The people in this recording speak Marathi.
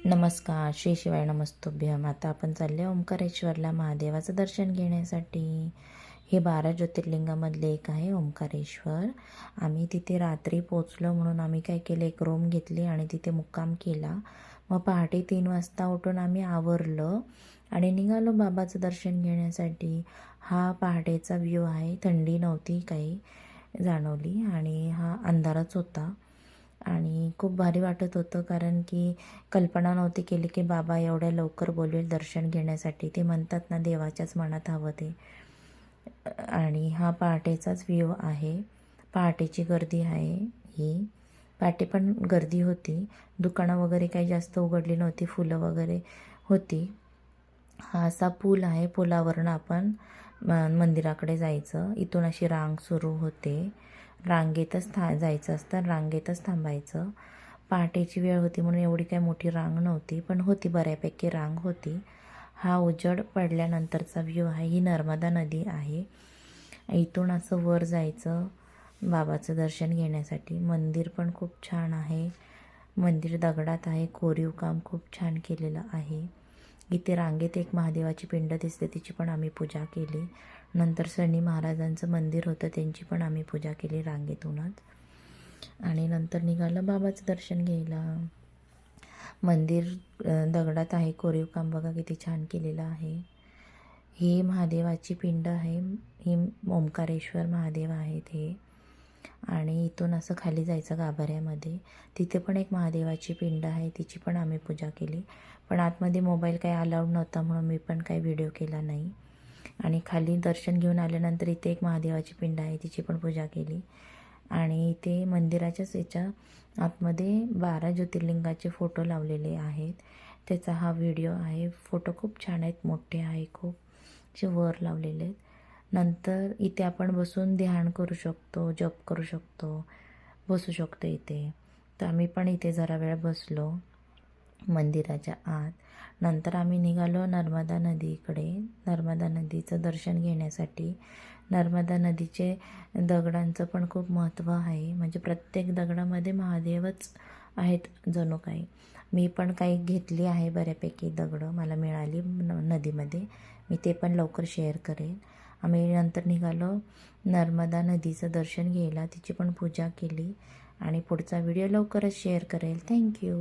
नमस्कार, श्री शिवाय नमस्तुभ्यम. आता आपण चालले ओंकारेश्वरला महादेवाचं दर्शन घेण्यासाठी. हे 12 ज्योतिर्लिंगामधले एक आहे ओंकारेश्वर. आम्ही तिथे रात्री पोचलो म्हणून आम्ही काय केलं, एक रूम घेतली आणि तिथे मुक्काम केला. मग पहाटे 3 वाजता उठून आम्ही आवरलं आणि निघालो बाबाचं दर्शन घेण्यासाठी. हा पहाटेचा व्ह्यू आहे. थंडी नव्हती काही जाणवली आणि हा अंधारच होता आणि खूप भारी वाटत होतं, कारण की कल्पना नव्हती केली की बाबा एवढ्या लवकर बोलवेल दर्शन घेण्यासाठी. ते म्हणतात ना, देवाच्याच मनात हवं ते. आणि हा पहाटेचाच व्ह्यू आहे. पहाटेची गर्दी आहे ही. पहाटे पण गर्दी होती. दुकानं वगैरे काही जास्त उघडली नव्हती, फुलं वगैरे होती. हा असा पूल आहे. पुलावरनं आपण मंदिराकडे जायचं. इथून अशी रांग सुरू होते. रांगेतच जायचं असतं, रांगेतच थांबायचं. पहाटेची वेळ होती म्हणून एवढी काही मोठी रांग नव्हती, पण होती, बऱ्यापैकी रांग होती. हा उजेड पडल्यानंतरचा व्ह्यू आहे. ही नर्मदा नदी आहे. इथून असं वर जायचं बाबाचं दर्शन घेण्यासाठी. मंदिर पण खूप छान आहे. मंदिर दगडात आहे. कोरीव काम खूप छान केलेलं आहे. इथे रांगेत एक महादेवाची पिंड दिसते, तिची पण आम्ही पूजा केली. नंतर शनी महाराजांचं मंदिर होतं, त्यांची पण आम्ही पूजा केली रांगेतूनच. आणि नंतर निघालं बाबाचं दर्शन घ्यायला. मंदिर दगडात आहे. कोरीव काम बघा किती छान केलेलं आहे. ही महादेवाची पिंड आहे. ही ओंकारेश्वर महादेव आहेत हे. आणि इथून असं खाली जायचं गाभाऱ्यामध्ये. तिथे पण एक महादेवाची पिंड आहे, तिची पण आम्ही पूजा केली. पण आतमध्ये मोबाईल काही अलाउड नव्हता म्हणून मी पण काही व्हिडिओ केला नाही. आणि खाली दर्शन घेऊन आल्यानंतर इथे एक महादेवाची पिंड आहे, तिची पण पूजा केली. आणि इथे मंदिराच्याच याच्या आतमध्ये 12 ज्योतिर्लिंगाचे फोटो लावलेले आहेत. त्याचा हा व्हिडिओ आहे. फोटो खूप छान आहेत, मोठे आहे खूप, असे वर लावलेले आहेत. नंतर इथे आपण बसून ध्यान करू शकतो, जप करू शकतो, बसू शकतो इथे. तर आम्ही पण इथे जरा वेळ बसलो मंदिराच्या आत. नंतर आम्ही निघालो नर्मदा नदीकडे, नर्मदा नदीचं दर्शन घेण्यासाठी. नर्मदा नदीचे दगडांचं पण खूप महत्त्व आहे. म्हणजे प्रत्येक दगडामध्ये महादेवच आहेत जणू काही. मी पण काही घेतली आहे बऱ्यापैकी दगडं मला मिळाली नदीमध्ये. मी ते पण लवकर शेअर करेन. आम्ही नंतर निघालो नर्मदा नदीचं दर्शन घ्यायला, तिची पण पूजा केली आणि पुढचा व्हिडिओ लवकरच शेअर करेल. थँक्यू.